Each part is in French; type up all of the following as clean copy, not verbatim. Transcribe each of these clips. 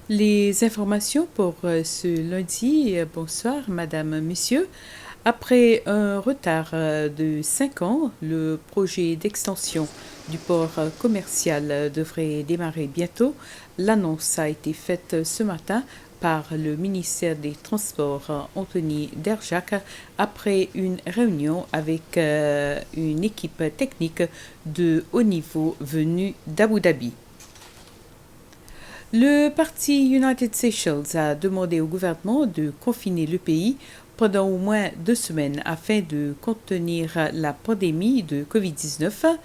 Les informations pour ce lundi. Bonsoir, madame, monsieur. Après un retard de 5 ans, le projet d'extension du port commercial devrait démarrer bientôt. L'annonce a été faite ce matin par le ministère des Transports, Anthony Derjac, après une réunion avec une équipe technique de haut niveau venue d'Abu Dhabi. Le parti United Seychelles a demandé au gouvernement de confiner le pays pendant au moins 2 semaines afin de contenir la pandémie de COVID-19.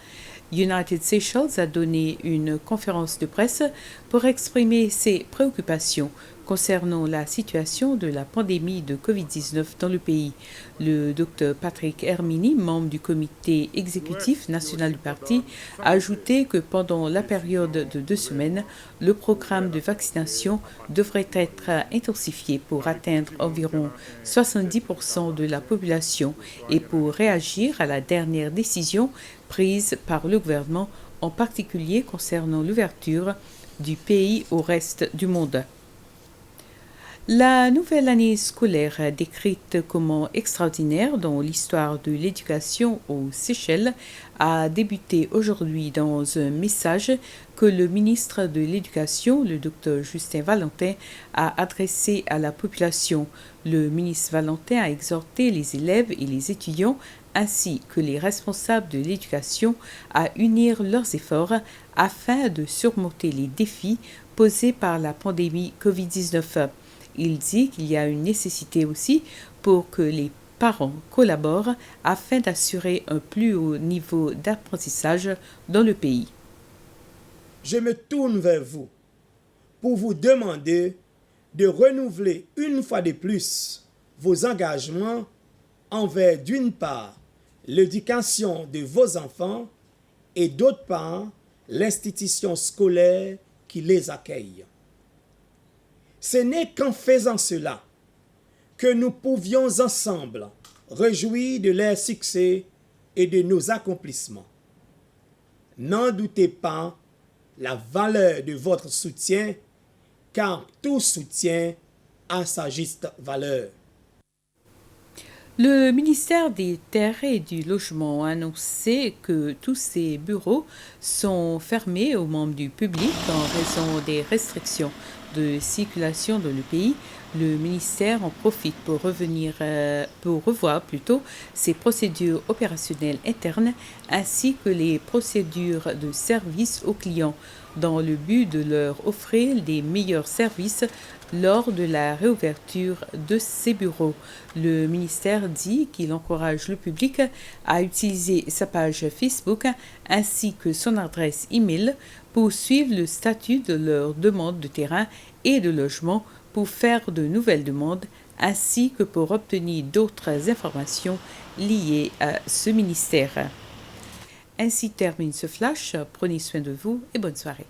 United Seychelles a donné une conférence de presse pour exprimer ses préoccupations concernant la situation de la pandémie de COVID-19 dans le pays. Le Dr Patrick Hermini, membre du comité exécutif national du parti, a ajouté que pendant la période de 2 semaines, le programme de vaccination devrait être intensifié pour atteindre environ 70% de la population et pour réagir à la dernière décision prise par le gouvernement, en particulier concernant l'ouverture du pays au reste du monde. La nouvelle année scolaire, décrite comme extraordinaire dans l'histoire de l'éducation aux Seychelles, a débuté aujourd'hui dans un message que le ministre de l'Éducation, le Dr Justin Valentin, a adressé à la population. Le ministre Valentin a exhorté les élèves et les étudiants ainsi que les responsables de l'éducation à unir leurs efforts afin de surmonter les défis posés par la pandémie COVID-19. Il dit qu'il y a une nécessité aussi pour que les parents collaborent afin d'assurer un plus haut niveau d'apprentissage dans le pays. Je me tourne vers vous pour vous demander de renouveler une fois de plus vos engagements envers, d'une part, l'éducation de vos enfants et d'autre part, l'institution scolaire qui les accueille. Ce n'est qu'en faisant cela que nous pouvions ensemble réjouir de leur succès et de nos accomplissements. N'en doutez pas la valeur de votre soutien, car tout soutien a sa juste valeur. Le ministère des Terres et du Logement a annoncé que tous ses bureaux sont fermés aux membres du public en raison des restrictions de circulation dans le pays. Le ministère en profite pour revoir ses procédures opérationnelles internes ainsi que les procédures de service aux clients dans le but de leur offrir des meilleurs services lors de la réouverture de ces bureaux. Le ministère dit qu'il encourage le public à utiliser sa page Facebook ainsi que son adresse e-mail pour suivre le statut de leur demande de terrain et de logement, pour faire de nouvelles demandes ainsi que pour obtenir d'autres informations liées à ce ministère. Ainsi termine ce flash. Prenez soin de vous et bonne soirée.